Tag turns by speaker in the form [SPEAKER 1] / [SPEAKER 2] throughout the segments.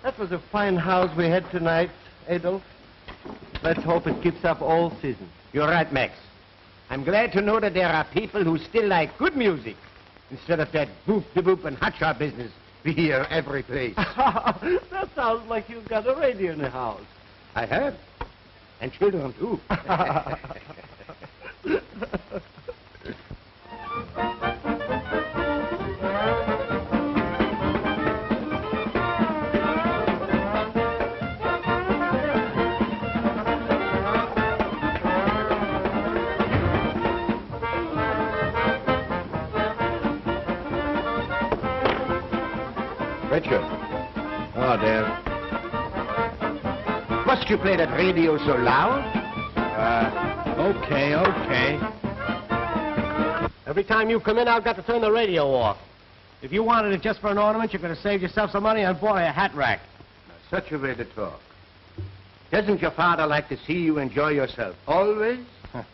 [SPEAKER 1] That was a fine house we had tonight, Adolf. Let's hope it keeps up all season.
[SPEAKER 2] You're right, Max. I'm glad to know that there are people who still like good music instead of that boop-de-boop and hotshot business we hear every place.
[SPEAKER 1] That sounds like you've got a radio in the house.
[SPEAKER 2] I have. And children, too. Richard. Oh, dear. Must you play that radio so loud?
[SPEAKER 3] Okay. Every time you come in, I've got to turn the radio off. If you wanted it just for an ornament, you could have saved yourself some money on buying a hat rack.
[SPEAKER 2] Such a way to talk. Doesn't your father like to see you enjoy yourself? Always? Huh.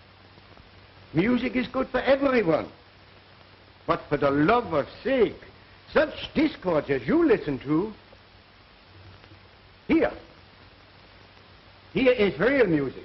[SPEAKER 2] Music is good for everyone. But for the love of sake, such discords as you listen to... Here is real music.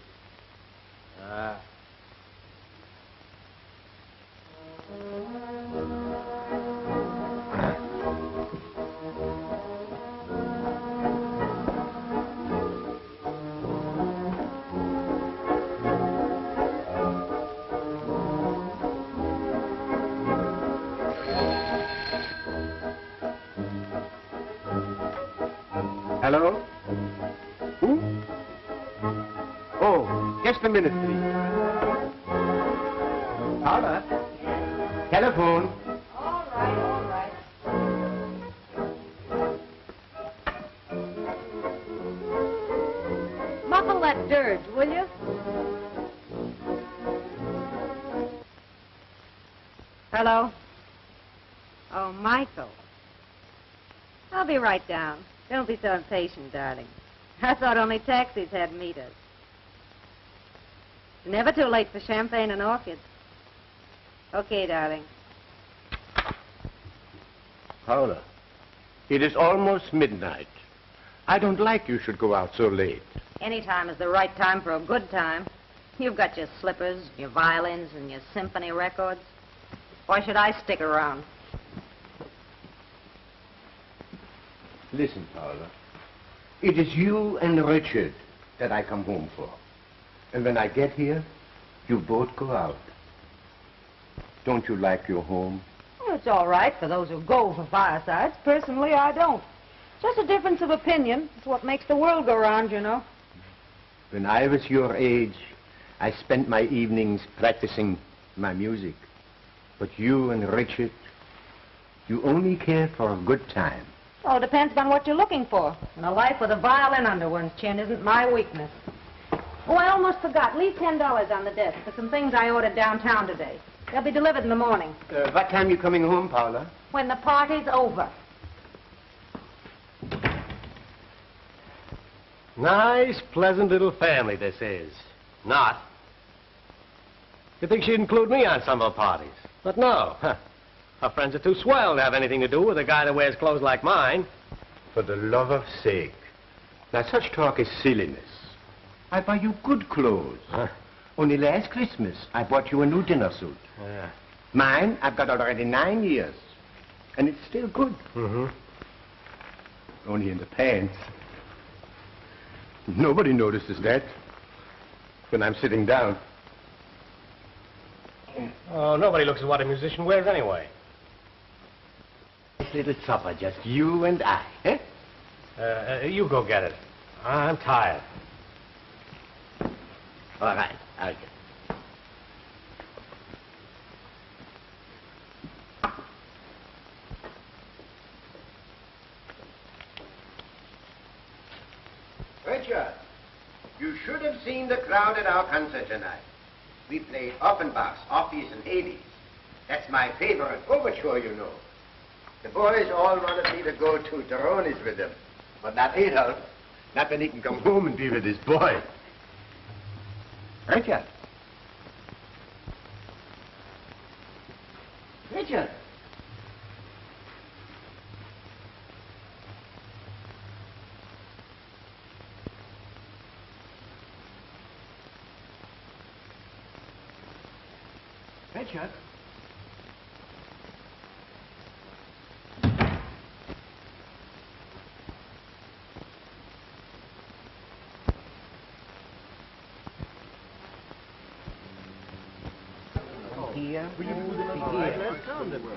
[SPEAKER 2] Hello? Who? Oh, just a minute, please. Paula? Yes. Telephone.
[SPEAKER 4] All right. Muffle that dirge, will you? Hello? Oh, Michael. I'll be right down. Don't be so impatient, darling. I thought only taxis had meters. It's never too late for champagne and orchids. Okay, darling.
[SPEAKER 2] Paula, it is almost midnight. I don't like you should go out so late.
[SPEAKER 4] Any time is the right time for a good time. You've got your slippers, your violins, and your symphony records. Why should I stick around?
[SPEAKER 2] Listen, Paula. It is you and Richard that I come home for. And when I get here, you both go out. Don't you like your home?
[SPEAKER 4] Well, it's all right for those who go for firesides. Personally, I don't. Just a difference of opinion. It's what makes the world go round, you know.
[SPEAKER 2] When I was your age, I spent my evenings practicing my music. But you and Richard, you only care for a good time.
[SPEAKER 4] Well, it depends on what you're looking for. And a life with a violin under one's chin isn't my weakness. Oh, I almost forgot. Leave $10 on the desk for some things I ordered downtown today. They'll be delivered in the morning.
[SPEAKER 2] What time you coming home, Paula?
[SPEAKER 4] When the party's over.
[SPEAKER 3] Nice, pleasant little family this is. Not. You'd think she'd include me on some of her parties. But no. Her friends are too swell to have anything to do with a guy that wears clothes like mine.
[SPEAKER 2] For the love of sake. Now, such talk is silliness. I buy you good clothes. Only last Christmas, I bought you a new dinner suit.
[SPEAKER 3] Yeah.
[SPEAKER 2] Mine, I've got already 9 years. And it's still good.
[SPEAKER 3] Mm-hmm.
[SPEAKER 2] Only in the pants. Nobody notices that when I'm sitting down.
[SPEAKER 3] Oh, nobody looks at what a musician wears anyway.
[SPEAKER 2] Nice little supper, just you and I, eh?
[SPEAKER 3] You go get it. I'm tired.
[SPEAKER 2] All right, I'll get it. Richard, you should have seen the crowd at our concert tonight. We played Offenbach's Orpheus and Hades. That's my favorite overture, you know. The boys all wanted me to go to Toroni's with them. But not Adolf. Not when he can come home and be with his boy. Richard. Richard. Richard.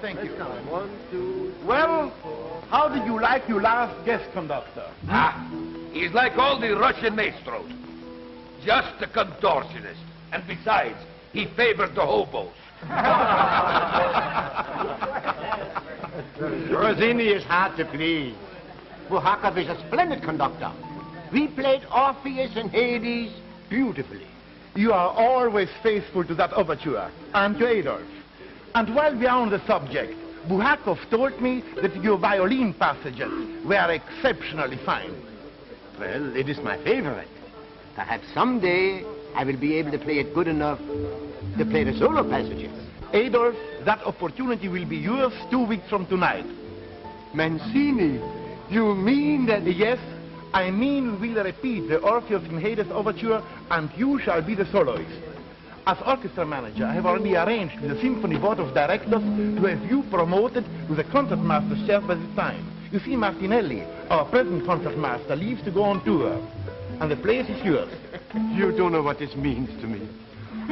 [SPEAKER 5] Thank you. 1, 2. Well, how did you like your last guest conductor?
[SPEAKER 6] He's like all the Russian maestros. Just a contortionist. And besides, he favored the hobos.
[SPEAKER 2] Rossini is hard to please. Buhakov is a splendid conductor. We played Orpheus and Hades beautifully.
[SPEAKER 5] You are always faithful to that overture, aren't you, Adolf? And while we are on the subject, Buhakov told me that your violin passages were exceptionally fine.
[SPEAKER 2] Well, it is my favorite. Perhaps someday I will be able to play it good enough to play the solo passages.
[SPEAKER 5] Adolf, that opportunity will be yours 2 weeks from tonight.
[SPEAKER 2] Mancini, you mean that...
[SPEAKER 5] Yes, I mean we will repeat the Orpheus and Hades overture, and you shall be the soloist. As orchestra manager, I have already arranged with the Symphony Board of Directors to have you promoted to the concertmaster's chair by this time. You see, Martinelli, our present concertmaster, leaves to go on tour, and the place is yours.
[SPEAKER 2] You don't know what this means to me.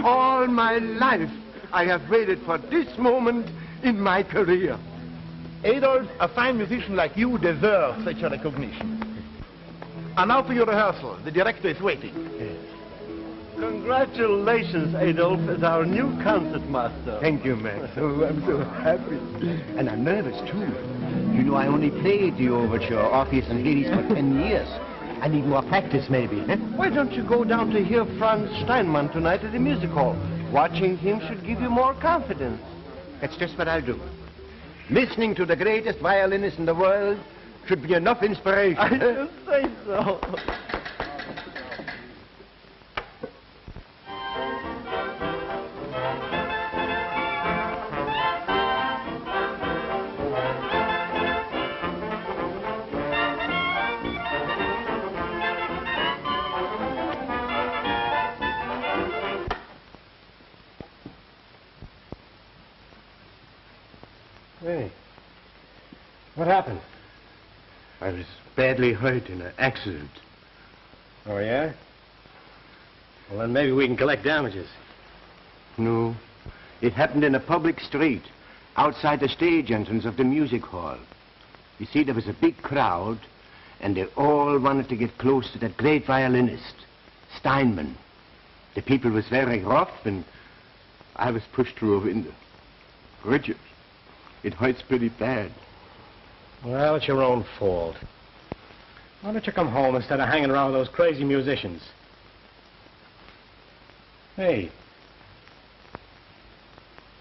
[SPEAKER 2] All my life, I have waited for this moment in my career.
[SPEAKER 5] Adolf, a fine musician like you deserves such a recognition. And now for your rehearsal. The director is waiting.
[SPEAKER 1] Congratulations, Adolf, as our new concertmaster.
[SPEAKER 2] Thank you, Max. Oh, I'm so happy. And I'm nervous, too. You know, I only played the overture, Orpheus and Hades, for 10 years. I need more practice, maybe.
[SPEAKER 1] Why don't you go down to hear Franz Steinmann tonight at the music hall? Watching him should give you more confidence.
[SPEAKER 2] That's just what I'll do. Listening to the greatest violinist in the world should be enough inspiration.
[SPEAKER 1] I should say so.
[SPEAKER 2] Hey, what happened? I was badly hurt in an accident.
[SPEAKER 3] Oh, yeah? Well, then maybe we can collect damages.
[SPEAKER 2] No, it happened in a public street. outside the stage entrance of the music hall. You see, there was a big crowd, and they all wanted to get close to that great violinist, Steinman. The people was very rough, and I was pushed through a window. Richard, it hurts pretty bad.
[SPEAKER 3] Well, it's your own fault. Why don't you come home instead of hanging around with those crazy musicians? Hey,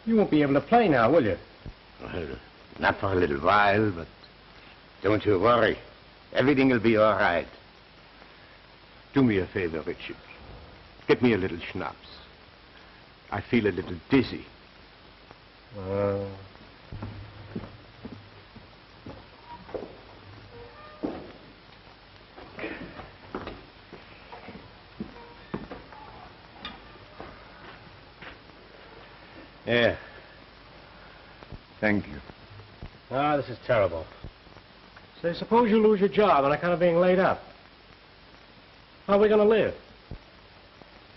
[SPEAKER 3] you won't be able to play now, will you?
[SPEAKER 2] Well, not for a little while, but don't you worry. Everything will be all right. Do me a favor, Richard. Get me a little schnapps. I feel a little dizzy.
[SPEAKER 3] Yeah.
[SPEAKER 2] Thank you.
[SPEAKER 3] Ah, this is terrible. Say, suppose you lose your job on account of being laid up. How are we going to live?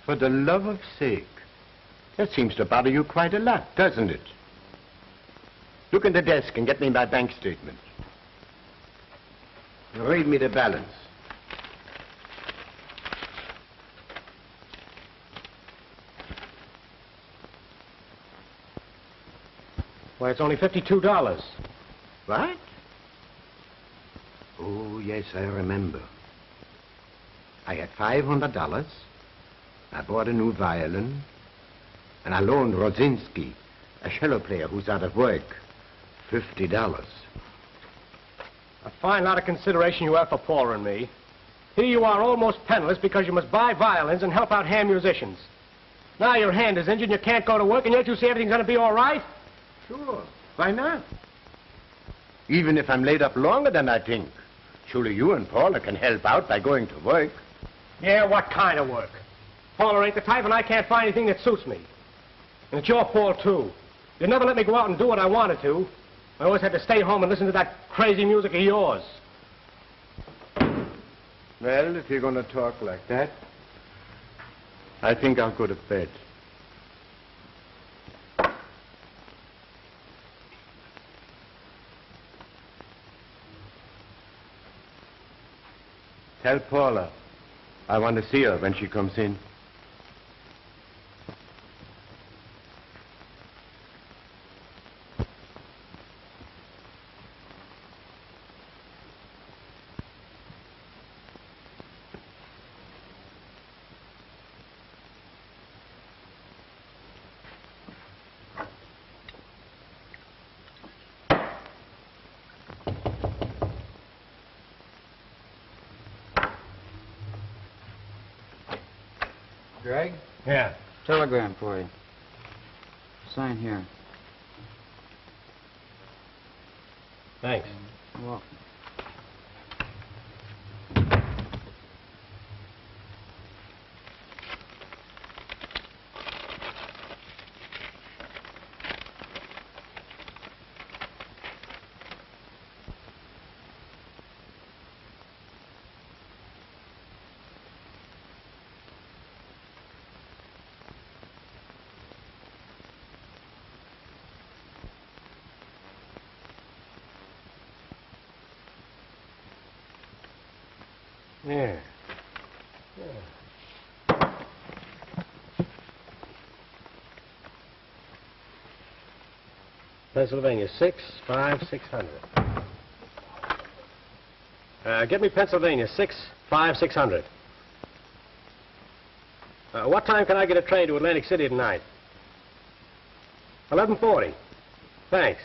[SPEAKER 2] For the love of sake. That seems to bother you quite a lot, doesn't it? Look in the desk and get me my bank statement. Read me the balance.
[SPEAKER 3] Why, it's only $52.
[SPEAKER 2] What? Oh, yes, I remember. I had $500. I bought a new violin. And I loaned Rodzinski, a cello player who's out of work, $50.
[SPEAKER 3] A fine lot of consideration you have for Paula and me. Here you are almost penniless because you must buy violins and help out hand musicians. Now your hand is injured and you can't go to work, and yet you say everything's going to be all right?
[SPEAKER 2] Sure. Why not? Even if I'm laid up longer than I think, surely you and Paula can help out by going to work.
[SPEAKER 3] Yeah, what kind of work? Paula ain't the type, and I can't find anything that suits me. And it's your fault, too. You never let me go out and do what I wanted to. I always had to stay home and listen to that crazy music of yours.
[SPEAKER 2] Well, if you're going to talk like that, I think I'll go to bed. Tell Paula I want to see her when she comes in.
[SPEAKER 7] Greg?
[SPEAKER 3] Yeah.
[SPEAKER 7] Telegram for you. Sign here.
[SPEAKER 3] Thanks.
[SPEAKER 7] You're welcome.
[SPEAKER 3] Yeah. Pennsylvania, 65600. Get me Pennsylvania, 65600. What time can I get a train to Atlantic City tonight? 11:40. Thanks.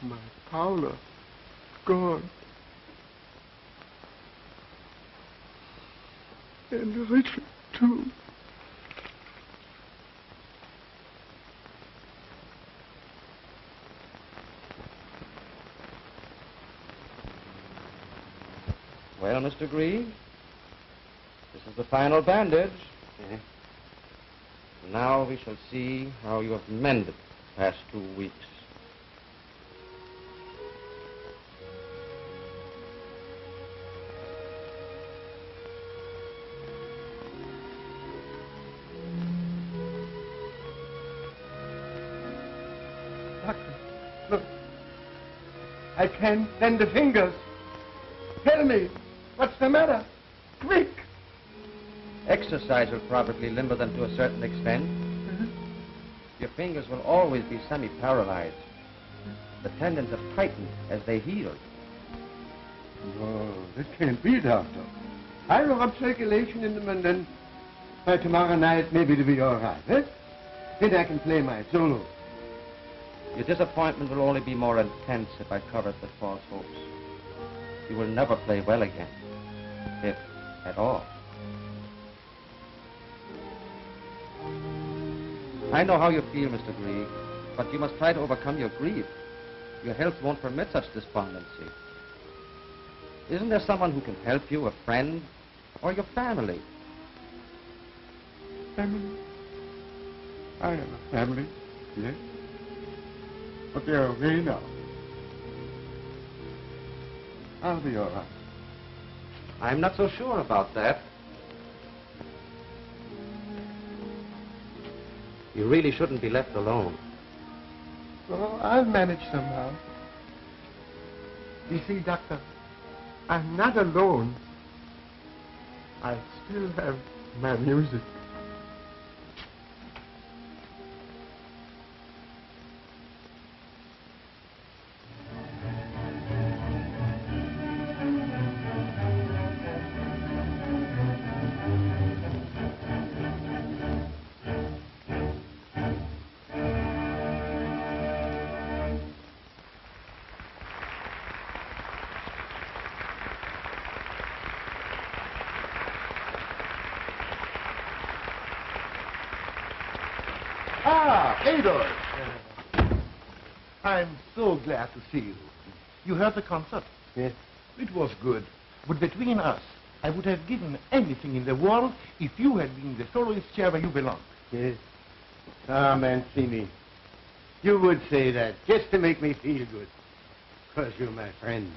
[SPEAKER 1] My Paula. Gone. And Richard, too.
[SPEAKER 7] Well, Mr. Grieve, this is the final bandage. Now we shall see how you have mended the past 2 weeks.
[SPEAKER 2] Doctor, look. I can't bend the fingers. Tell me, what's the matter? Quick!
[SPEAKER 7] Exercise will probably limber them to a certain extent. Your fingers will always be semi-paralyzed. The tendons have tightened as they heal.
[SPEAKER 2] No, that can't be, Doctor. I'll rub circulation in them, and then by tomorrow night maybe it'll be all right, eh? Then I can play my solo.
[SPEAKER 7] Your disappointment will only be more intense if I cover it with false hopes. You will never play well again, if at all. I know how you feel, Mr. Grieve, but you must try to overcome your grief. Your health won't permit such despondency. Isn't there someone who can help you, a friend, or your family?
[SPEAKER 2] Family? I have a family, yes. But they're away now. I'll be all right.
[SPEAKER 7] I'm not so sure about that. You really shouldn't be left alone.
[SPEAKER 2] Oh, I'll manage somehow. You see, Doctor, I'm not alone. I still have my music.
[SPEAKER 5] Ah, Adolf. I'm so glad to see you. You heard the concert?
[SPEAKER 2] Yes.
[SPEAKER 5] It was good. But between us, I would have given anything in the world if you had been in the soloist chair where you belong.
[SPEAKER 2] Yes. Ah, Mancini, you would say that just to make me feel good. Because you're my friend.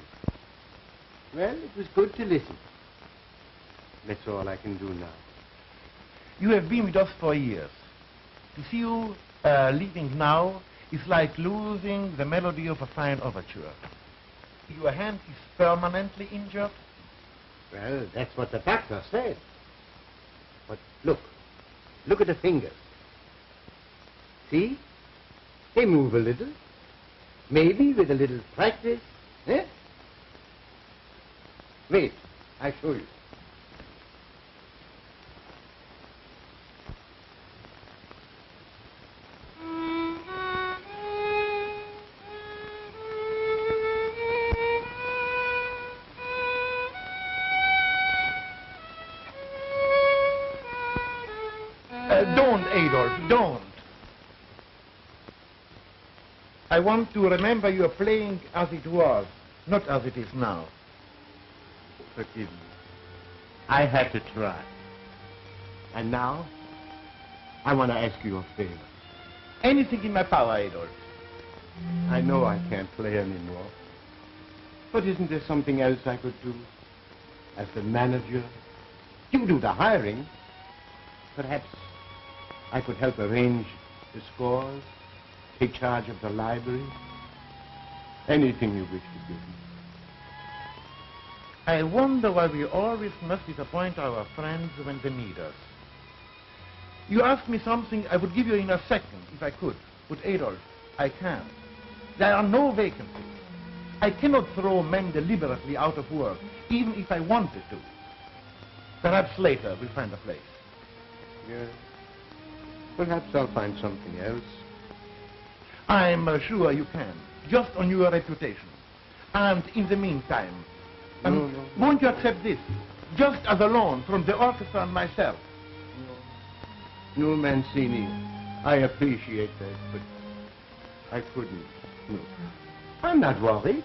[SPEAKER 2] Well, it was good to listen. That's all I can do now.
[SPEAKER 5] You have been with us for years. To see you leaving now is like losing the melody of a fine overture. Your hand is permanently injured.
[SPEAKER 2] Well, that's what the doctor said. But look at the fingers. See? They move a little. Maybe with a little practice, eh? Wait, I'll show you.
[SPEAKER 5] Don't, Adolf, don't. I want to remember you are playing as it was, not as it is now.
[SPEAKER 2] Forgive me. I had to try. And now, I want to ask you a favor.
[SPEAKER 5] Anything in my power, Adolf.
[SPEAKER 2] I know I can't play anymore. But isn't there something else I could do? As the manager? You do the hiring. Perhaps I could help arrange the scores, take charge of the library. Anything you wish to give me.
[SPEAKER 5] I wonder why we always must disappoint our friends when they need us. You asked me something I would give you in a second, if I could. But Adolf, I can't. There are no vacancies. I cannot throw men deliberately out of work, even if I wanted to. Perhaps later we'll find a place.
[SPEAKER 2] Yes. Perhaps I'll find something else.
[SPEAKER 5] I'm sure you can. just on your reputation. And in the meantime, won't you accept this? Just as a loan from the orchestra and myself.
[SPEAKER 2] No, Mancini. I appreciate that, but I couldn't. No. I'm not worried.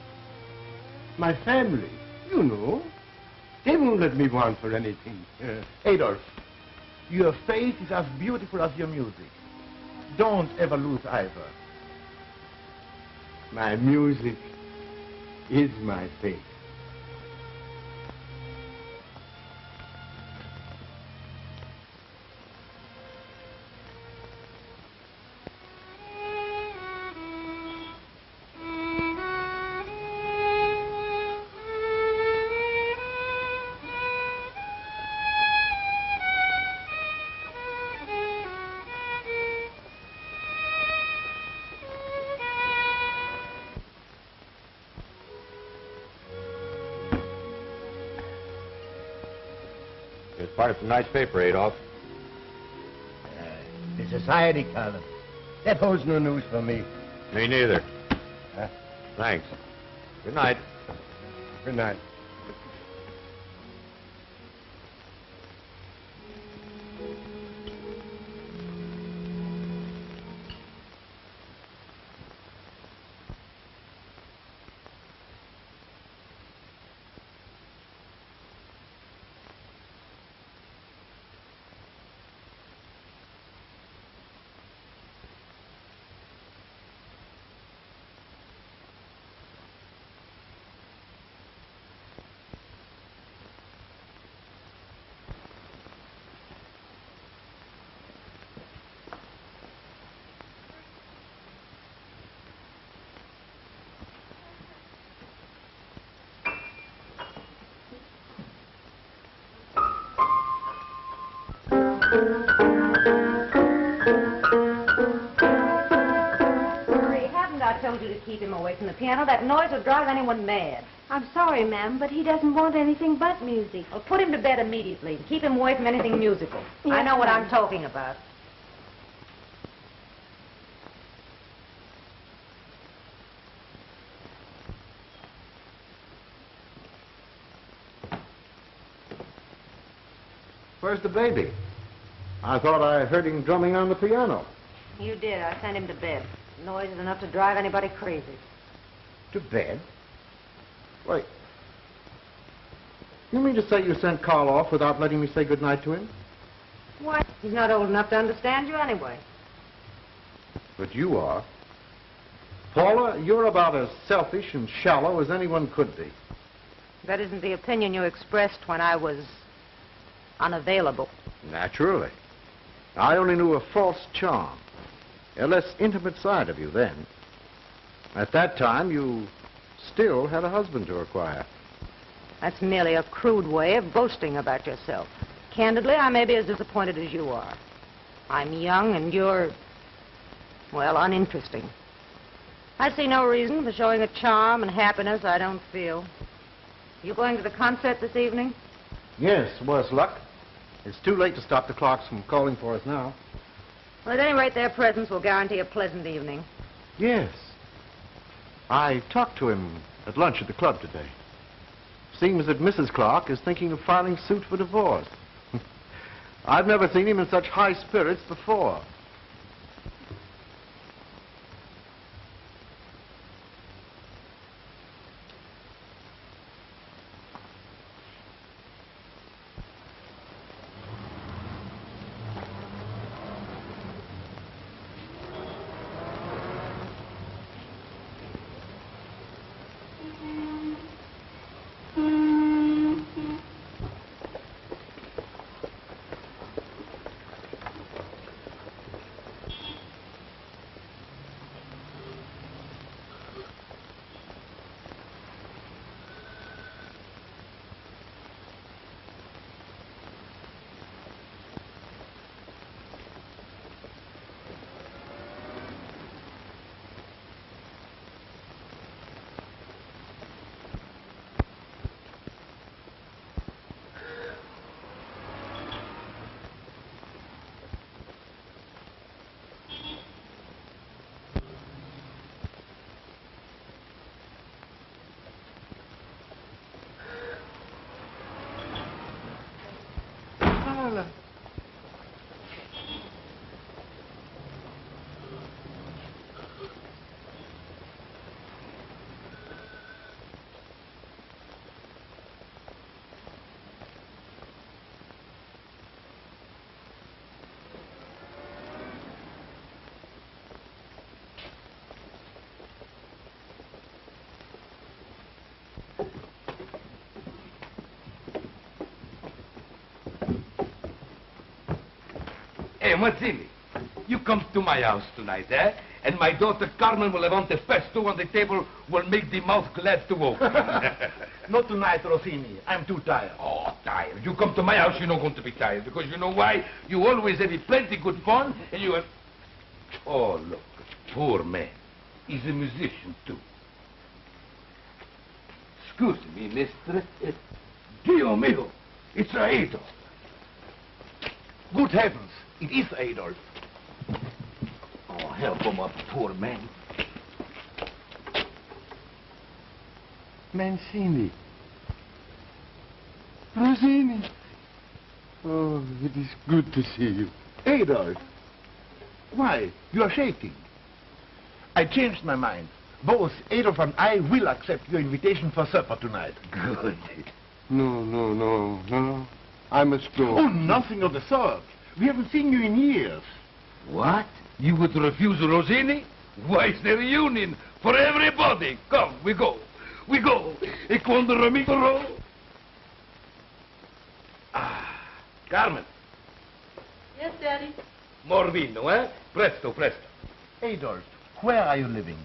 [SPEAKER 2] My family, you know, they won't let me want for anything.
[SPEAKER 5] Adolf, your face is as beautiful as your music. Don't ever lose either.
[SPEAKER 2] My music is my faith.
[SPEAKER 3] It's part of tonight's paper, Adolf.
[SPEAKER 2] The society column. That holds no news for me.
[SPEAKER 3] Me neither.
[SPEAKER 2] Huh?
[SPEAKER 3] Thanks. Good night.
[SPEAKER 2] Good night.
[SPEAKER 4] I told you to keep him away from the piano. That noise would drive anyone mad.
[SPEAKER 8] I'm sorry, ma'am, but he doesn't want anything but music.
[SPEAKER 4] Well, put him to bed immediately. Keep him away from anything musical.
[SPEAKER 8] Yes,
[SPEAKER 4] I know what
[SPEAKER 8] ma'am.
[SPEAKER 4] I'm talking about.
[SPEAKER 3] Where's the baby? I thought I heard him drumming on the piano.
[SPEAKER 4] You did. I sent him to bed. Noise is enough to drive anybody crazy.
[SPEAKER 3] To bed? Wait. You mean to say you sent Carl off without letting me say goodnight to him?
[SPEAKER 4] Why? He's not old enough to understand you anyway.
[SPEAKER 3] But you are. Paula, you're about as selfish and shallow as anyone could be.
[SPEAKER 4] That isn't the opinion you expressed when I was unavailable.
[SPEAKER 3] Naturally. I only knew a false charm, a less intimate side of you then. At that time, you still had a husband to acquire.
[SPEAKER 4] That's merely a crude way of boasting about yourself. Candidly, I may be as disappointed as you are. I'm young and you're, well, uninteresting. I see no reason for showing a charm and happiness I don't feel. You going to the concert this evening?
[SPEAKER 3] Yes, worse luck. It's too late to stop the clocks from calling for us now.
[SPEAKER 4] Well, at any rate, their presence will guarantee a pleasant evening.
[SPEAKER 3] Yes. I talked to him at lunch at the club today. Seems that Mrs. Clark is thinking of filing suit for divorce. I've never seen him in such high spirits before.
[SPEAKER 6] Mazzini, you come to my house tonight, eh? And my daughter Carmen will have on the pesto on the table, will make the mouth glad to open.
[SPEAKER 5] Not tonight, Rossini. I'm too tired.
[SPEAKER 6] Oh, tired. You come to my house, you're not going to be tired. Because you know why? You always have plenty good fun, and you have... Oh, look, poor man. He's a musician, too. Excuse me, mister. Dio mio, it's Adolf.
[SPEAKER 5] Good heavens, it is Adolf.
[SPEAKER 6] Oh, help him up, poor man.
[SPEAKER 2] Mancini. Rossini. Oh, it is good to see you.
[SPEAKER 5] Adolf. Why, you are shaking. I changed my mind. Both Adolf and I will accept your invitation for supper tonight.
[SPEAKER 6] Good.
[SPEAKER 2] No. I must go.
[SPEAKER 5] Oh, nothing of the sort. We haven't seen you in years.
[SPEAKER 6] What? You would refuse Rossini? Why, it's the reunion for everybody. Come, we go. We go. E quando Ramiro... Ah, Carmen.
[SPEAKER 9] Yes, Daddy?
[SPEAKER 6] More vino, eh? Presto, presto.
[SPEAKER 5] Adolf, where are you living?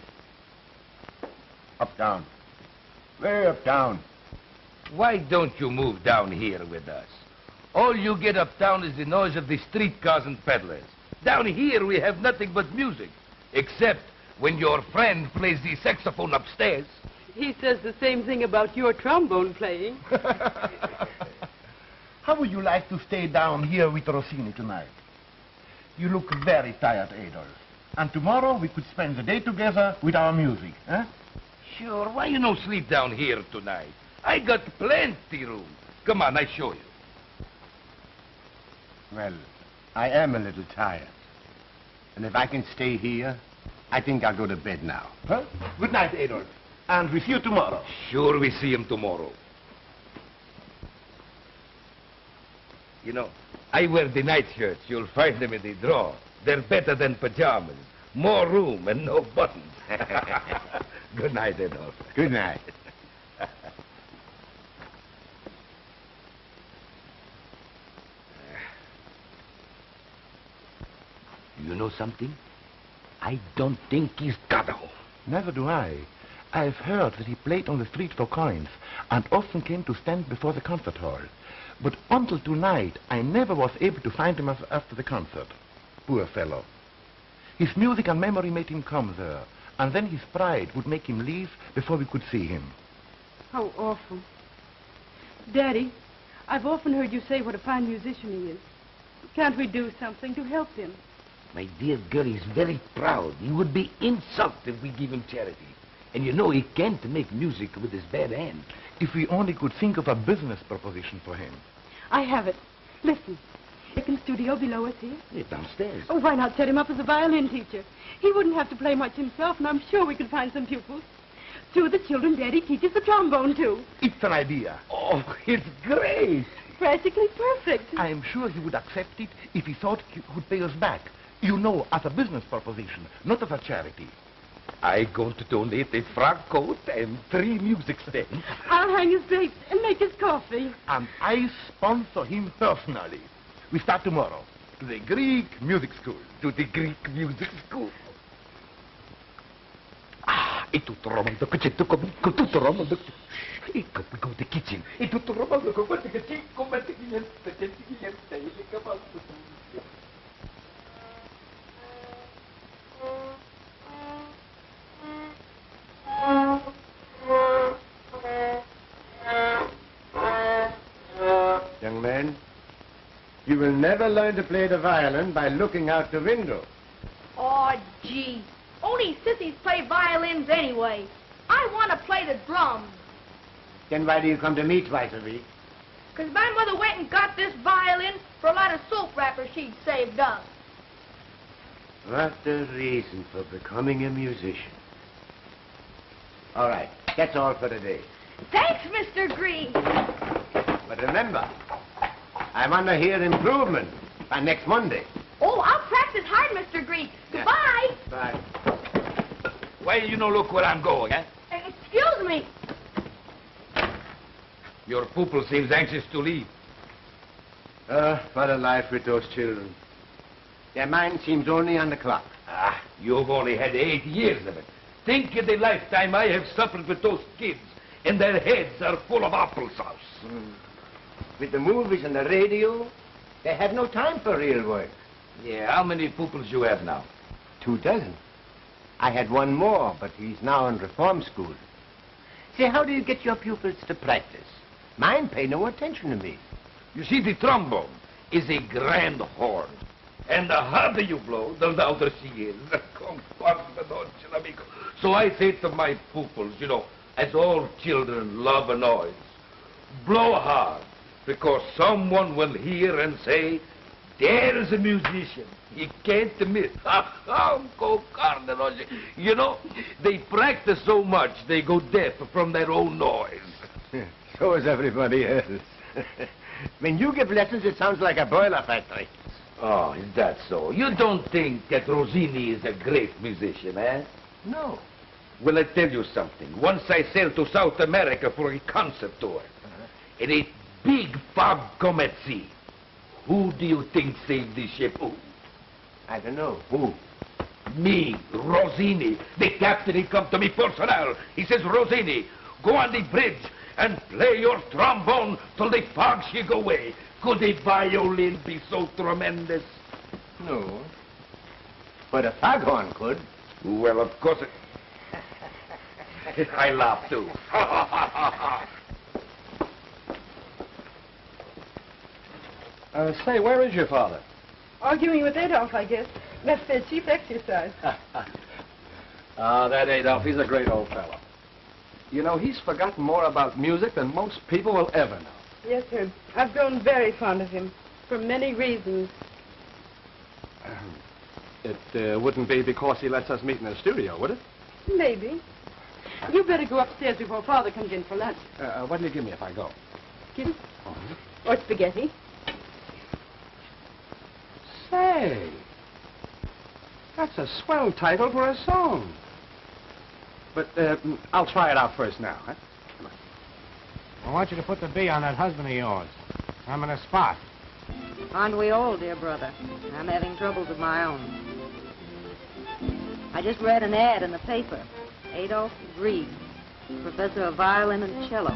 [SPEAKER 2] Uptown. Way uptown.
[SPEAKER 6] Why don't you move down here with us? All you get uptown is the noise of the streetcars and peddlers. Down here we have nothing but music, except when your friend plays the saxophone upstairs.
[SPEAKER 9] He says the same thing about your trombone playing.
[SPEAKER 5] How would you like to stay down here with Rossini tonight? You look very tired, Adolf. And tomorrow we could spend the day together with our music, eh?
[SPEAKER 6] Sure, why you no sleep down here tonight? I got plenty room. Come on, I show you.
[SPEAKER 2] Well, I am a little tired. And if I can stay here, I think I'll go to bed now.
[SPEAKER 5] Huh? Good night, Adolf. And we see you tomorrow.
[SPEAKER 6] Sure, we see him tomorrow. You know, I wear the nightshirts. You'll find them in the drawer. They're better than pajamas. More room and no buttons. Good night, Adolf.
[SPEAKER 2] Good night.
[SPEAKER 6] You know something? I don't think he's got a home.
[SPEAKER 5] Neither do I. I've heard that he played on the street for coins and often came to stand before the concert hall. But until tonight, I never was able to find him after the concert. Poor fellow. His music and memory made him come there, and then his pride would make him leave before we could see him.
[SPEAKER 9] How awful. Daddy, I've often heard you say what a fine musician he is. Can't we do something to help him?
[SPEAKER 6] My dear girl, he's very proud. He would be insulted if we give him charity. And you know he can't make music with his bad hand.
[SPEAKER 5] If we only could think of a business proposition for him.
[SPEAKER 9] I have it. Listen. Second studio below us here.
[SPEAKER 6] Yeah, downstairs.
[SPEAKER 9] Oh, why not set him up as a violin teacher? He wouldn't have to play much himself, and I'm sure we could find some pupils. Two of the children Daddy teaches the trombone to.
[SPEAKER 5] It's an idea.
[SPEAKER 6] Oh, it's great.
[SPEAKER 9] Practically perfect.
[SPEAKER 5] I am sure he would accept it if he thought he could pay us back. You know, as a business proposition, not as a charity.
[SPEAKER 6] I going to donate a frock coat and 3 music stands.
[SPEAKER 9] I'll hang his drapes and make his coffee.
[SPEAKER 5] And I sponsor him personally. We start tomorrow to the Greek music school.
[SPEAKER 6] To the Greek music school. Ah, e tutto romondo che c'è con tutto romondo. Ecco, we go to the kitchen. E tutto romondo con quanti che c'è, con quanti che niente, le cavallo.
[SPEAKER 2] Young man, you will never learn to play the violin by looking out the window.
[SPEAKER 10] Oh, gee. Only sissies play violins anyway. I want to play the drums.
[SPEAKER 2] Then why do you come to me twice a week?
[SPEAKER 10] 'Cause my mother went and got this violin for a lot of soap wrappers she'd saved up.
[SPEAKER 2] What a reason for becoming a musician. All right, that's all for today.
[SPEAKER 10] Thanks, Mr. Green.
[SPEAKER 2] But remember, I want to hear improvement by next Monday.
[SPEAKER 10] Oh, I'll practice hard, Mr. Green. Goodbye.
[SPEAKER 2] Bye.
[SPEAKER 6] Why you no look where I'm going, eh?
[SPEAKER 10] Excuse me.
[SPEAKER 6] Your pupil seems anxious to leave.
[SPEAKER 2] What a life with those children. Their mind seems only on the clock.
[SPEAKER 6] Ah, you've only had 8 years of it. Think of the lifetime I have suffered with those kids, and their heads are full of applesauce.
[SPEAKER 2] With the movies and the radio, they have no time for real work.
[SPEAKER 6] Yeah, how many pupils you have now?
[SPEAKER 2] 24. I had one more, but he's now in reform school. Say, how do you get your pupils to practice? Mine pay no attention to me.
[SPEAKER 6] You see, the trombone is a grand horn. And the harder you blow, the louder she is. So I say to my pupils, you know, as all children love a noise, blow hard, because someone will hear and say, there's a musician. He can't miss. You know, they practice so much, they go deaf from their own noise.
[SPEAKER 2] So is everybody else. When you give lessons, it sounds like a boiler factory.
[SPEAKER 6] Oh, is that so? You don't think that Rossini is a great musician, eh?
[SPEAKER 2] No.
[SPEAKER 6] Well, I tell you something. Once I sailed to South America for a concert tour, and a big fog come at sea. Who do you think saved the ship? Who?
[SPEAKER 2] I don't know. Who?
[SPEAKER 6] Me, Rossini. The captain, he come to me personal. He says, Rossini, go on the bridge and play your trombone till the fog she go away. Could a violin be so tremendous?
[SPEAKER 2] No. But a foghorn could.
[SPEAKER 6] Well, of course it... I laugh, too.
[SPEAKER 3] Say, where is your father?
[SPEAKER 9] Arguing with Adolf, I guess. That's their chief exercise.
[SPEAKER 3] That Adolf, he's a great old fellow. You know, he's forgotten more about music than most people will ever know.
[SPEAKER 9] Yes, sir. I've grown very fond of him, for many reasons.
[SPEAKER 3] It wouldn't be because he lets us meet in the studio, would it?
[SPEAKER 9] Maybe. You better go upstairs before Father comes in for lunch.
[SPEAKER 3] What do you give me if I go?
[SPEAKER 9] Kitty? Or spaghetti?
[SPEAKER 3] Say, that's a swell title for a song. But I'll try it out first now, huh? Come on.
[SPEAKER 11] I want you to put the B on that husband of yours. I'm in a spot.
[SPEAKER 4] Aren't we all, dear brother? I'm having troubles of my own. I just read an ad in the paper. Adolf Grieg, professor of violin and cello,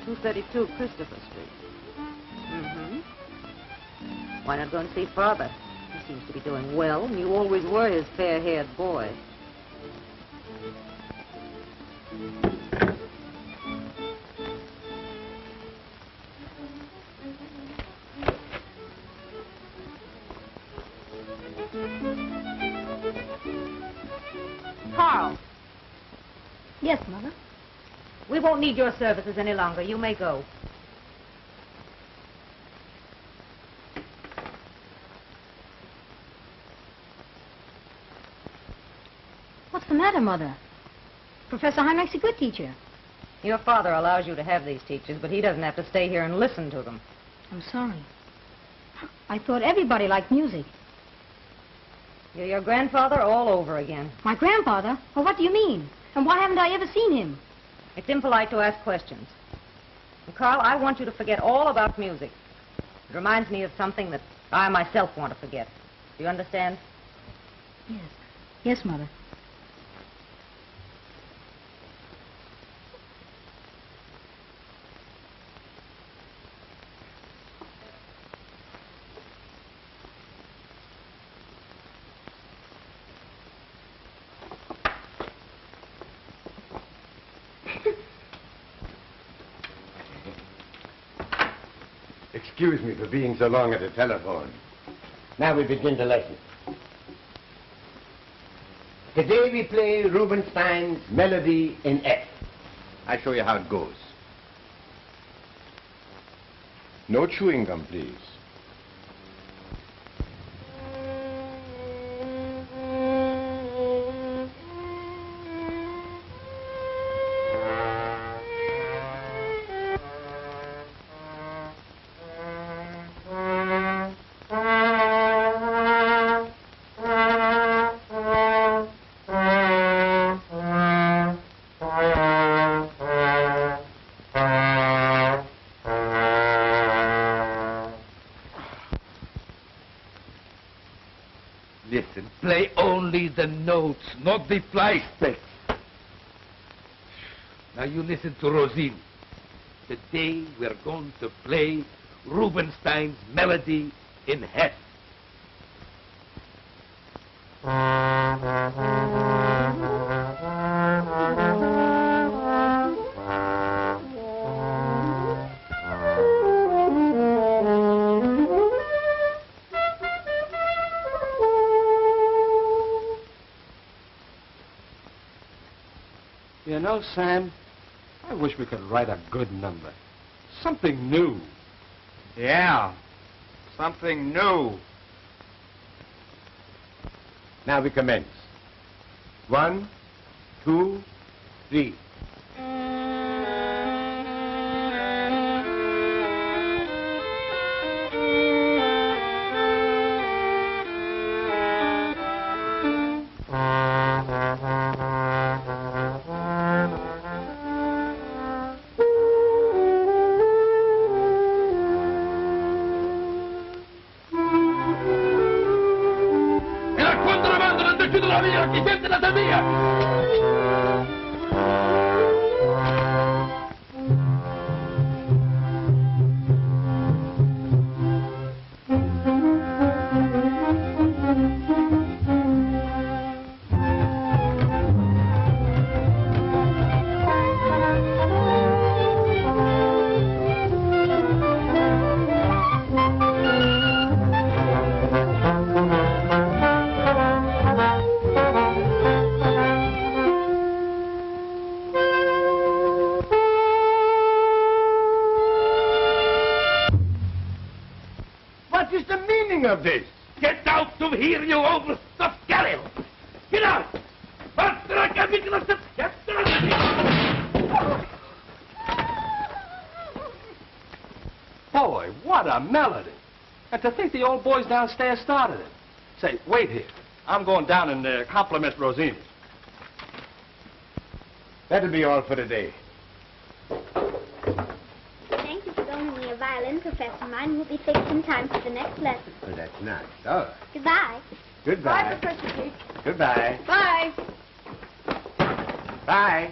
[SPEAKER 4] 232 Christopher Street. Why not go and see Father? He seems to be doing well, and you always were his fair-haired boy. Carl.
[SPEAKER 8] Yes, Mother.
[SPEAKER 4] We won't need your services any longer. You may go.
[SPEAKER 8] What's the matter, Mother? Professor Heinrich's a good teacher.
[SPEAKER 4] Your father allows you to have these teachers, but he doesn't have to stay here and listen to them.
[SPEAKER 8] I'm sorry. I thought everybody liked music.
[SPEAKER 4] You're your grandfather all over again.
[SPEAKER 8] My grandfather? Well, what do you mean? And why haven't I ever seen him?
[SPEAKER 4] It's impolite to ask questions. And Carl, I want you to forget all about music. It reminds me of something that I myself want to forget. Do you understand?
[SPEAKER 8] Yes. Yes, Mother.
[SPEAKER 2] Excuse me for being so long at the telephone. Now we begin the lesson. Today we play Rubinstein's Melody in F. I'll show you how it goes. No chewing gum, please.
[SPEAKER 6] play only the notes, not the fly specks. Now you listen to Rossini. Today we're going to play Rubinstein's melody in Hess.
[SPEAKER 3] You know, Sam, I wish we could write a good number. Something new.
[SPEAKER 2] Yeah, something new. Now we commence. 1, 2, 3. Of this.
[SPEAKER 6] Get out of here, you overstuffed carrion! Get out!
[SPEAKER 3] Boy, what a melody. And to think the old boys downstairs started it. Say, wait here. I'm going down and compliment Rossini.
[SPEAKER 2] That'll be all for today.
[SPEAKER 12] Thank you for loaning me a violin, Professor. Mine will be fixed in time for the next lesson.
[SPEAKER 2] Well, that's nice. All right.
[SPEAKER 12] Goodbye.
[SPEAKER 2] Goodbye.
[SPEAKER 10] Bye, Professor G.
[SPEAKER 2] Goodbye.
[SPEAKER 10] Bye.
[SPEAKER 2] Bye.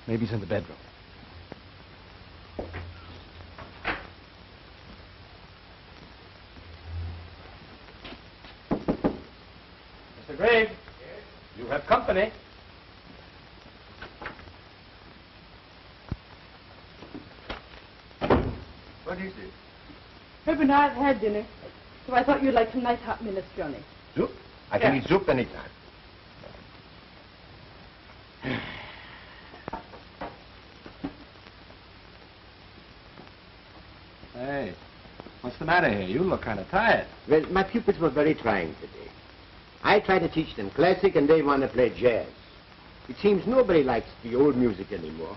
[SPEAKER 3] Maybe he's in the bedroom. Mr. Gregg, you have company.
[SPEAKER 2] What is it?
[SPEAKER 9] Herb and I have had dinner, so I thought you'd like some nice hot minestrone.
[SPEAKER 2] Soup? I can eat soup anytime.
[SPEAKER 3] Hey, what's the matter here? You look kind of tired.
[SPEAKER 2] Well, my pupils were very trying today. I try to teach them classic and they want to play jazz. It seems nobody likes the old music anymore.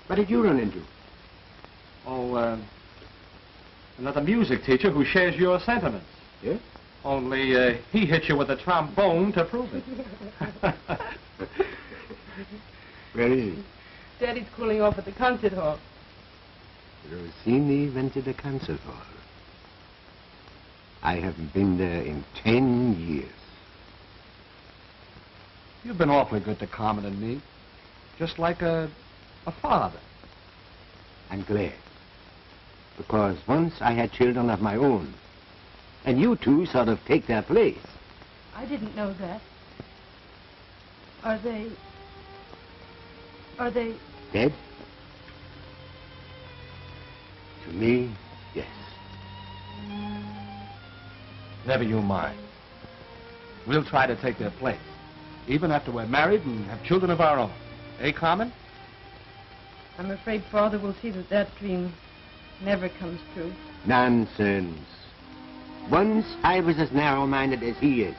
[SPEAKER 2] What did you run into?
[SPEAKER 3] Oh, another music teacher who shares your sentiments.
[SPEAKER 2] Yeah?
[SPEAKER 3] Only he hit you with a trombone to prove it.
[SPEAKER 2] Where is he?
[SPEAKER 9] Daddy's cooling off at the concert hall.
[SPEAKER 2] Rossini went to the concert hall. I haven't been there in 10 years.
[SPEAKER 3] You've been awfully good to Carmen and me. Just like a father.
[SPEAKER 2] I'm glad. Because once I had children of my own. And you two sort of take their place.
[SPEAKER 9] I didn't know that. Are they...
[SPEAKER 2] Dead? To me, yes.
[SPEAKER 3] Never you mind. We'll try to take their place. Even after we're married and have children of our own. Eh, Carmen?
[SPEAKER 9] I'm afraid Father will see that that dream never comes true.
[SPEAKER 2] Nonsense. Once I was as narrow-minded as he is.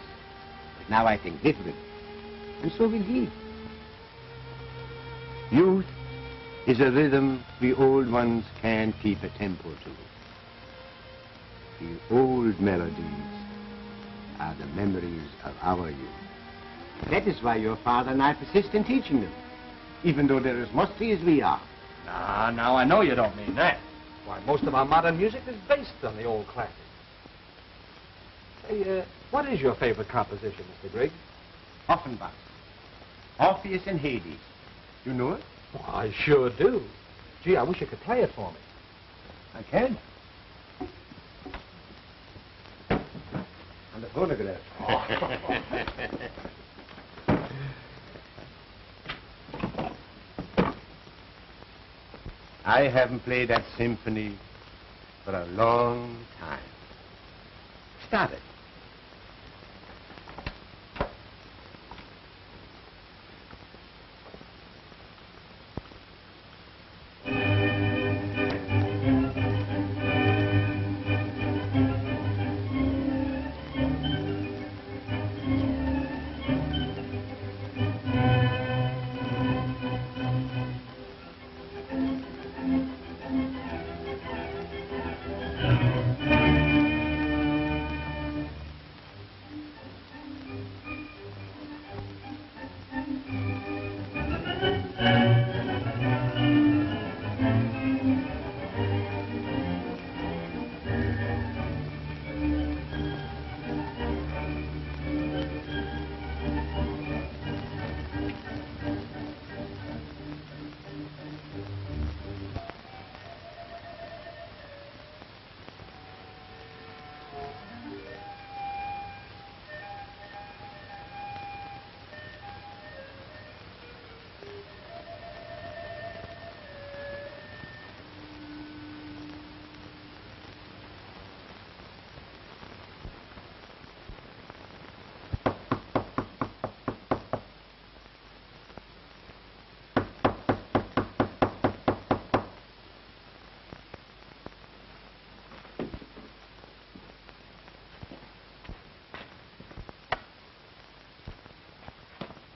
[SPEAKER 2] But now I think different. And so will he. Youth is a rhythm we old ones can't keep a tempo to. The old melodies are the memories of our youth. That is why your father and I persist in teaching them, even though they're as musty as we are.
[SPEAKER 3] Now, I know you don't mean that. Why, most of our modern music is based on the old classics. Hey, what is your favorite composition, Mr. Grigg?
[SPEAKER 2] Offenbach, Orpheus and Hades. You know it?
[SPEAKER 3] Well, I sure do. Gee, I wish you could play it for me.
[SPEAKER 2] I can. On the phonograph. I haven't played that symphony for a long time. Start it.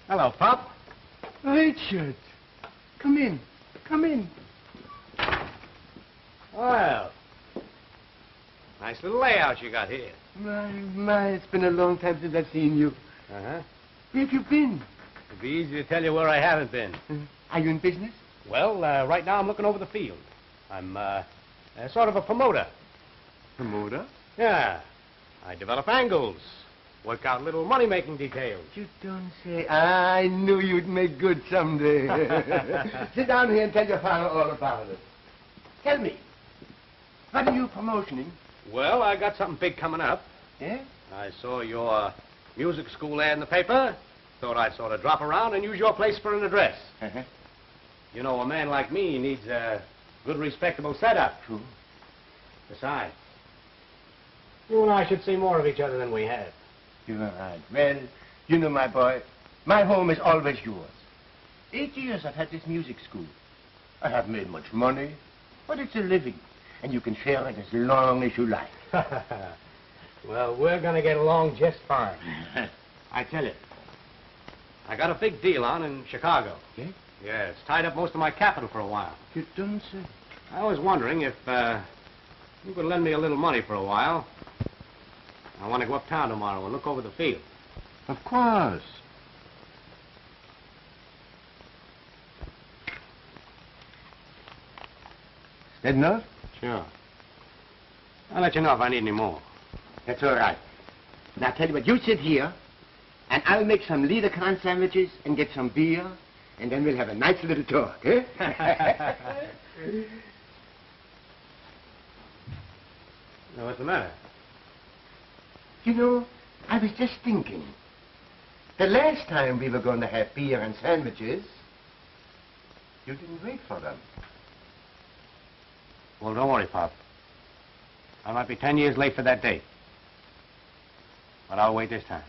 [SPEAKER 3] Hello, Pop.
[SPEAKER 2] Richard, come in. Come in.
[SPEAKER 3] Well, nice little layout you got here.
[SPEAKER 2] My, it's been a long time since I've seen you.
[SPEAKER 3] Uh-huh.
[SPEAKER 2] Where have you been?
[SPEAKER 3] It'd be easy to tell you where I haven't been.
[SPEAKER 2] Are you in business?
[SPEAKER 3] Well, right now I'm looking over the field. I'm, sort of a promoter.
[SPEAKER 2] Promoter?
[SPEAKER 3] Yeah. I develop angles, work out little money-making details.
[SPEAKER 2] You don't say. I knew you'd make good someday. Sit down here and tell your father all about it. Tell me, what are you promotioning?
[SPEAKER 3] Well, I got something big coming up.
[SPEAKER 2] Yeah?
[SPEAKER 3] I saw your music school ad in the paper. Thought I'd sort of drop around and use your place for an address.
[SPEAKER 2] Uh-huh.
[SPEAKER 3] You know, a man like me needs a good, respectable setup.
[SPEAKER 2] True.
[SPEAKER 3] Besides, you and I should see more of each other than we have.
[SPEAKER 2] You're right. Well, you know, my boy, my home is always yours. 8 years I've had this music school. I haven't made much money, but it's a living, and you can share it as long as you like.
[SPEAKER 3] Well, we're going to get along just fine.
[SPEAKER 2] I tell you.
[SPEAKER 3] I got a big deal on in Chicago.
[SPEAKER 2] Yeah?
[SPEAKER 3] Yeah, it's tied up most of my capital for a while.
[SPEAKER 2] You don't say.
[SPEAKER 3] I was wondering if you could lend me a little money for a while. I want to go uptown tomorrow and look over the field.
[SPEAKER 2] Of course. Is that enough?
[SPEAKER 3] Sure. I'll let you know if I need any more.
[SPEAKER 2] That's all right. Now, tell you what, you sit here, and I'll make some Liederkranz sandwiches and get some beer, and then we'll have a nice little talk, eh?
[SPEAKER 3] Now, what's the matter?
[SPEAKER 2] You know, I was just thinking. The last time we were going to have beer and sandwiches, you didn't wait for them.
[SPEAKER 3] Well, don't worry, Pop. I might be 10 years late for that date. But I'll wait this time.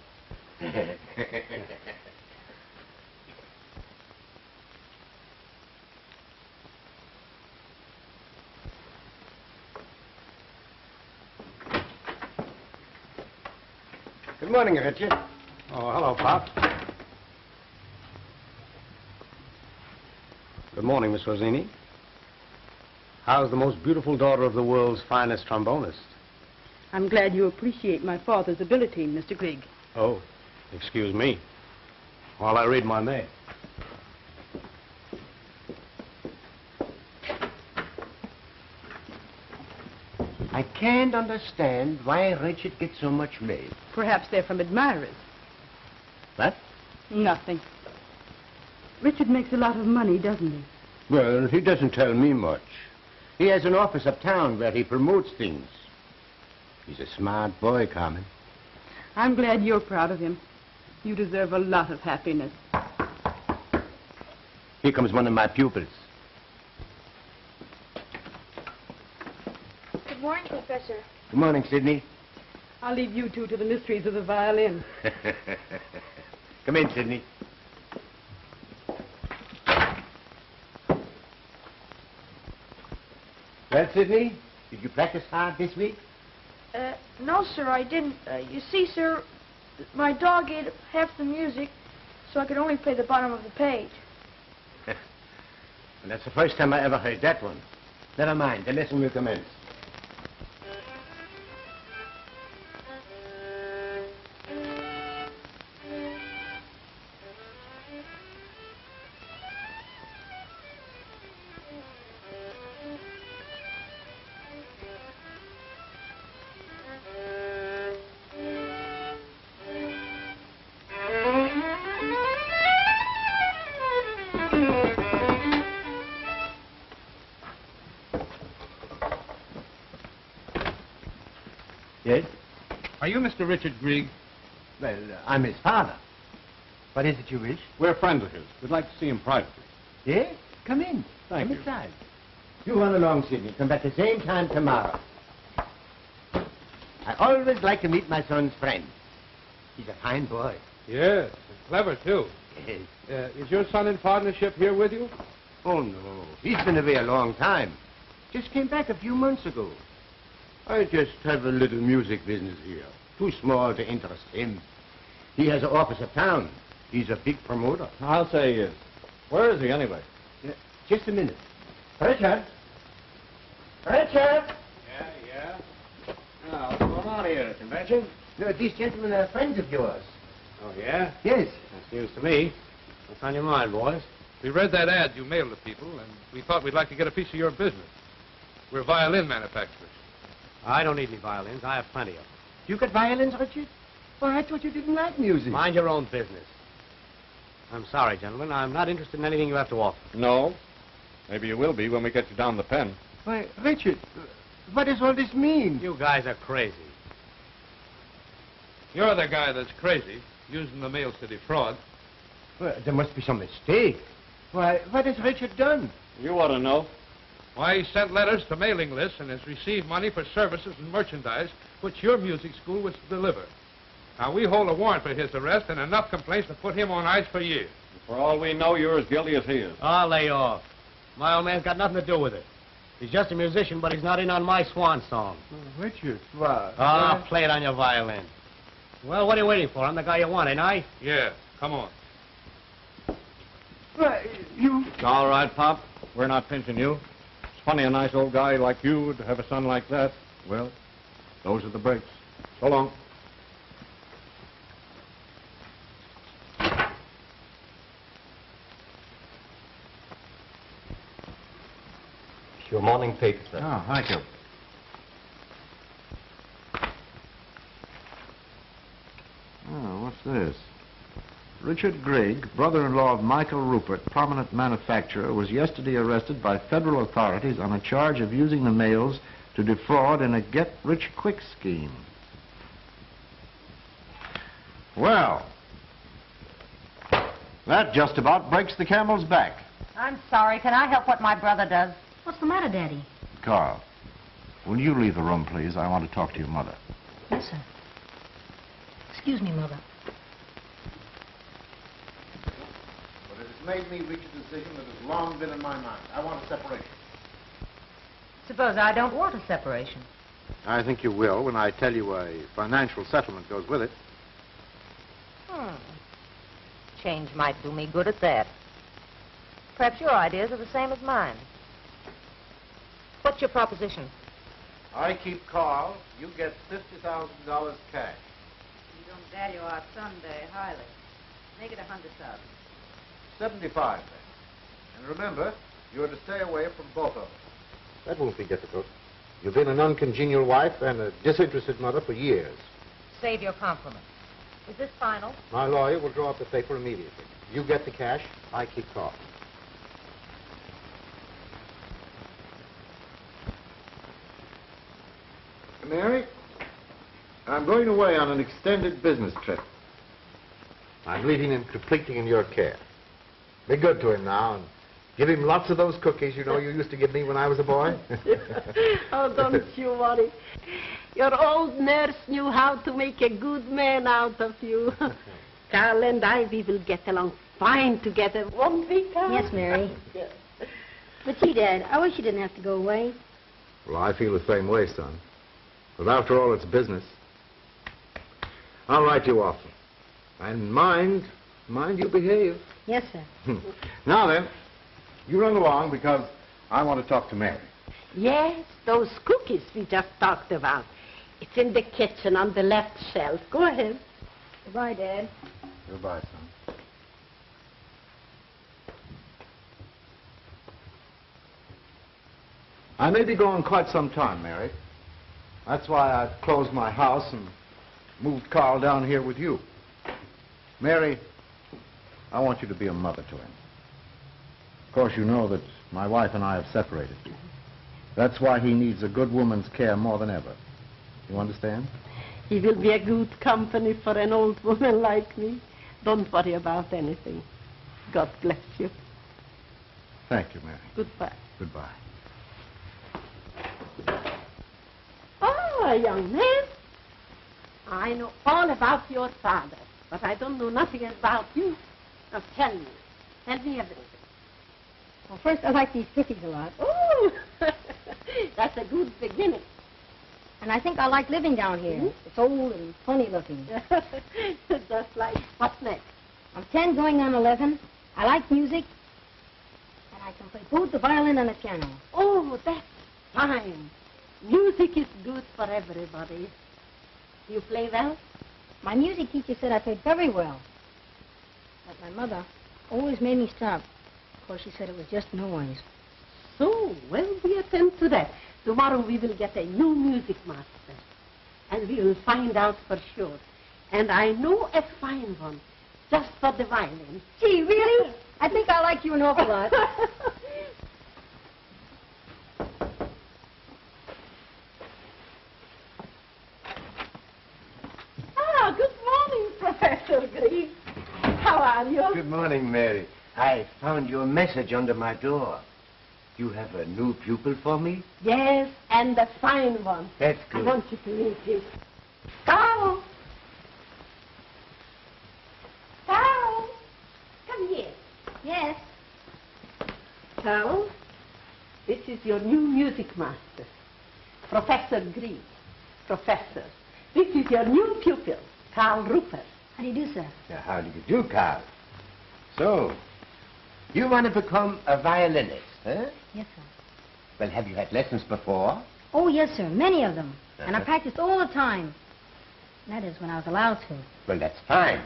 [SPEAKER 2] Good morning, Richard.
[SPEAKER 3] Oh, hello, Pop. Good morning, Miss Rosini. How's the most beautiful daughter of the world's finest trombonist?
[SPEAKER 9] I'm glad you appreciate my father's ability, Mr. Grigg.
[SPEAKER 3] Oh, excuse me. While I read my mail.
[SPEAKER 2] I can't understand why Richard gets so much mail.
[SPEAKER 9] Perhaps they're from admirers.
[SPEAKER 2] What?
[SPEAKER 9] Nothing. Richard makes a lot of money, doesn't he?
[SPEAKER 2] Well, he doesn't tell me much. He has an office uptown where he promotes things. He's a smart boy, Carmen.
[SPEAKER 9] I'm glad you're proud of him. You deserve a lot of happiness.
[SPEAKER 2] Here comes one of my pupils.
[SPEAKER 12] Good morning, Professor.
[SPEAKER 2] Good morning, Sidney.
[SPEAKER 9] I'll leave you two to the mysteries of the violin.
[SPEAKER 2] Come in, Sidney. Well, Sidney, did you practice hard this week?
[SPEAKER 10] No, sir, I didn't. You see, sir, my dog ate half the music, so I could only play the bottom of the page.
[SPEAKER 2] And that's the first time I ever heard that one. Never mind, the lesson will commence. Yes?
[SPEAKER 13] Are you Mr. Richard Grigg?
[SPEAKER 2] Well, I'm his father. What is it you wish?
[SPEAKER 13] We're friends of his. We'd like to see him privately.
[SPEAKER 2] Yes? Come in.
[SPEAKER 13] Thank
[SPEAKER 2] Come
[SPEAKER 13] you.
[SPEAKER 2] inside. You run along, Sidney. Come back the same time tomorrow. I always like to meet my son's friend. He's a fine boy.
[SPEAKER 13] Yes, and clever, too.
[SPEAKER 2] Yes.
[SPEAKER 13] Is your son in partnership here with you?
[SPEAKER 2] Oh, no. He's been away a long time. Just came back a few months ago. I just have a little music business here. Too small to interest him. He has an office uptown. He's a big promoter.
[SPEAKER 13] I'll say he is. Where is he, anyway?
[SPEAKER 2] Just a minute. Richard? Richard?
[SPEAKER 11] Yeah? Now, what's going on here at the convention?
[SPEAKER 2] No, these gentlemen are friends of yours.
[SPEAKER 11] Oh, yeah?
[SPEAKER 2] Yes.
[SPEAKER 11] That's news to me. What's on your mind, boys?
[SPEAKER 13] We read that ad you mailed to people, and we thought we'd like to get a piece of your business. We're violin manufacturers.
[SPEAKER 11] I don't need any violins. I have plenty of them.
[SPEAKER 2] You got violins, Richard? Well, I thought you didn't like music.
[SPEAKER 11] Mind your own business. I'm sorry, gentlemen. I'm not interested in anything you have to offer.
[SPEAKER 13] No. Maybe you will be when we get you down the pen.
[SPEAKER 2] Why, Richard, what does all this mean?
[SPEAKER 11] You guys are crazy.
[SPEAKER 13] You're the guy that's crazy, using the mails to defraud.
[SPEAKER 2] Well, there must be some mistake. Why, what has Richard done?
[SPEAKER 13] You ought to know. Why, he sent letters to mailing lists and has received money for services and merchandise which your music school was to deliver. Now, we hold a warrant for his arrest and enough complaints to put him on ice for years.
[SPEAKER 14] For all we know, you're as guilty as he is.
[SPEAKER 11] Oh, lay off. My old man's got nothing to do with it. He's just a musician, but he's not in on my swan song.
[SPEAKER 2] Oh, Richard, what?
[SPEAKER 11] Ah, play it on your violin. Well, what are you waiting for? I'm the guy you want, ain't I?
[SPEAKER 13] Yeah, come on.
[SPEAKER 2] Why, you...
[SPEAKER 14] All right, Pop. We're not pinching you. It's funny a nice old guy like you would have a son like that. Well, those are the breaks. So long.
[SPEAKER 3] Your morning paper, sir.
[SPEAKER 14] Oh, thank you. Oh, what's this? Richard Grigg, brother-in-law of Michael Rupert, prominent manufacturer, was yesterday arrested by federal authorities on a charge of using the mails to defraud in a get-rich-quick scheme. Well, that just about breaks the camel's back.
[SPEAKER 4] I'm sorry. Can I help what my brother does?
[SPEAKER 8] What's the matter, Daddy?
[SPEAKER 14] Carl, will you leave the room, please? I want to talk to your mother.
[SPEAKER 8] Yes, sir. Excuse me, Mother.
[SPEAKER 5] But it has made me reach a decision that has long been in my mind. I want a separation.
[SPEAKER 4] Suppose I don't want a separation.
[SPEAKER 14] I think you will when I tell you a financial settlement goes with it.
[SPEAKER 4] Change might do me good at that. Perhaps your ideas are the same as mine. What's your proposition?
[SPEAKER 14] I keep Carl. You get $50,000 cash.
[SPEAKER 4] You don't value our son very highly. Make it 100,000.
[SPEAKER 14] 75 then. And remember, you're to stay away from both of us.
[SPEAKER 15] That won't be difficult. You've been an uncongenial wife and a disinterested mother for years.
[SPEAKER 4] Save your compliments. Is this final?
[SPEAKER 15] My lawyer will draw up the paper immediately. You get the cash, I keep Carl.
[SPEAKER 14] Mary, I'm going away on an extended business trip.
[SPEAKER 15] I'm leaving him completely in your care. Be good to him now and give him lots of those cookies you used to give me when I was a boy.
[SPEAKER 16] Oh, don't you worry. Your old nurse knew how to make a good man out of you. Carl and I, we will get along fine together, won't we, Carl?
[SPEAKER 8] Yes, Mary. But gee, Dad, I wish you didn't have to go away.
[SPEAKER 15] Well, I feel the same way, son. But after all, it's business. I'll write you often. And mind you behave.
[SPEAKER 8] Yes, sir.
[SPEAKER 14] Now then, you run along because I want to talk to Mary.
[SPEAKER 16] Yes, those cookies we just talked about. It's in the kitchen on the left shelf. Go ahead.
[SPEAKER 8] Goodbye, Dad.
[SPEAKER 14] Goodbye, son. I may be gone quite some time, Mary. That's why I've closed my house and moved Carl down here with you. Mary, I want you to be a mother to him. Of course, you know that my wife and I have separated. That's why he needs a good woman's care more than ever. You understand?
[SPEAKER 16] He will be a good company for an old woman like me. Don't worry about anything. God bless you.
[SPEAKER 14] Thank you, Mary.
[SPEAKER 16] Goodbye.
[SPEAKER 14] Goodbye.
[SPEAKER 16] Oh, young man. I know all about your father, but I don't know nothing about you. Now tell me. Tell me everything.
[SPEAKER 8] Well, first, I like these cookies a lot.
[SPEAKER 16] Oh, that's a good beginning.
[SPEAKER 8] And I think I like living down here.
[SPEAKER 16] Mm-hmm.
[SPEAKER 8] It's old and funny looking.
[SPEAKER 16] Just like, what's next?
[SPEAKER 8] I'm 10 going on 11. I like music. And I can play both the violin and the piano.
[SPEAKER 16] Oh, that's fine. Music is good for everybody. You play well?
[SPEAKER 8] My music teacher said I played very well. But my mother always made me stop. Of course, she said it was just noise.
[SPEAKER 16] So, well, we attend to that. Tomorrow we will get a new music master. And we will find out for sure. And I know a fine one, just for the violin.
[SPEAKER 8] Gee, really? I think I like you an awful lot.
[SPEAKER 16] Ah, good morning, Professor Green. How are you?
[SPEAKER 2] Good morning, Mary. I found your message under my door. You have a new pupil for me?
[SPEAKER 16] Yes, and a fine one.
[SPEAKER 2] That's good.
[SPEAKER 16] I want you to meet him. Carl! Carl! Come here.
[SPEAKER 8] Yes.
[SPEAKER 16] Carl, this is your new music master, Professor Green. Professor, this is your new pupil, Carl Rupert.
[SPEAKER 8] How do you do, sir?
[SPEAKER 2] How do you do, Carl? So, you want to become a violinist, huh?
[SPEAKER 8] Yes, sir.
[SPEAKER 2] Well, have you had lessons before?
[SPEAKER 8] Oh, yes, sir. Many of them. And I practiced all the time. That is, when I was allowed to.
[SPEAKER 2] Well, that's fine.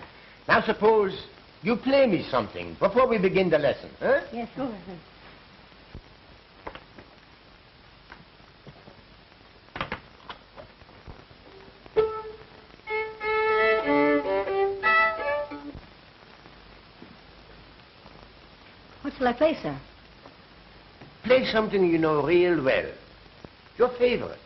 [SPEAKER 2] Now, suppose you play me something before we begin the lesson, huh?
[SPEAKER 8] Yes, sir. Go ahead. What shall I play, sir?
[SPEAKER 2] Play something you know real well. Your favorite.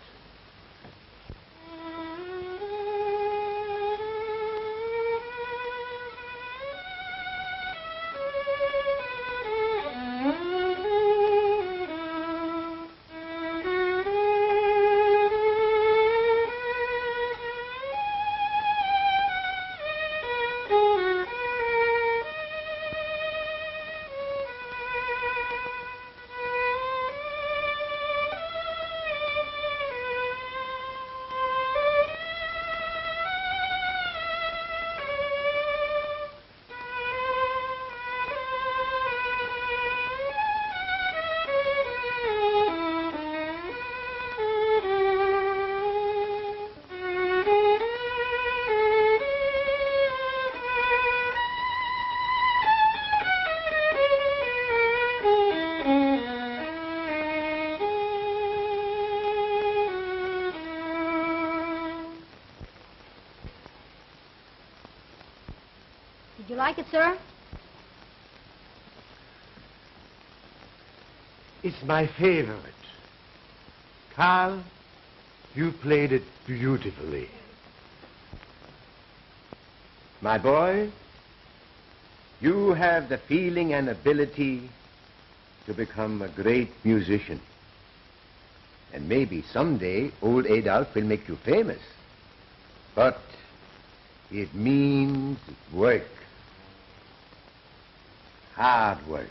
[SPEAKER 8] like it, sir?
[SPEAKER 1] It's my favorite. Carl, you played it beautifully.
[SPEAKER 2] My boy, you have the feeling and ability to become a great musician. And maybe someday old Adolf will make you famous. But it means work. Hard work.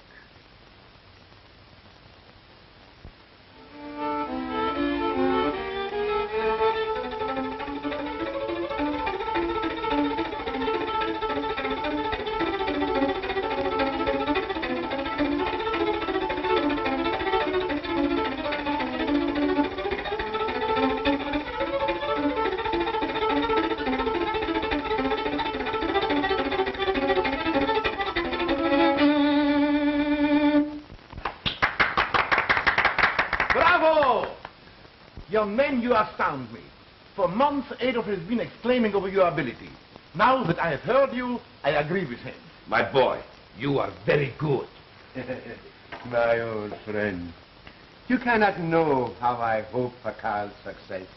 [SPEAKER 5] Young men, you astound me. For months, Adolf has been exclaiming over your ability. Now that I have heard you, I agree with him.
[SPEAKER 6] My boy, you are very good.
[SPEAKER 2] My old friend, you cannot know how I hope for Carl's success.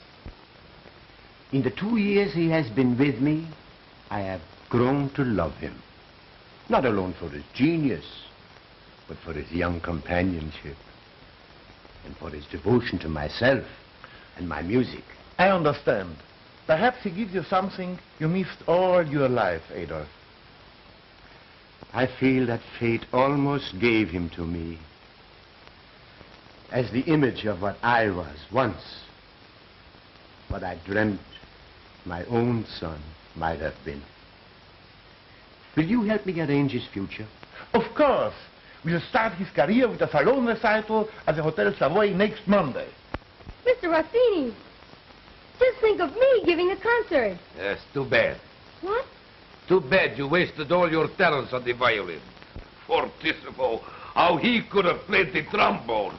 [SPEAKER 2] In the 2 years he has been with me, I have grown to love him. Not alone for his genius, but for his young companionship and for his devotion to myself and my music.
[SPEAKER 5] I understand. Perhaps he gives you something you missed all your life, Adolf.
[SPEAKER 2] I feel that fate almost gave him to me as the image of what I was once, what I dreamt my own son might have been. Will you help me arrange his future?
[SPEAKER 5] Of course. We'll start his career with a salon recital at the Hotel Savoy next Monday.
[SPEAKER 8] Mr. Rossini, just think of me giving a concert.
[SPEAKER 6] Yes, too bad.
[SPEAKER 8] What?
[SPEAKER 6] Too bad you wasted all your talents on the violin. Fortissimo, how he could have played the trombone.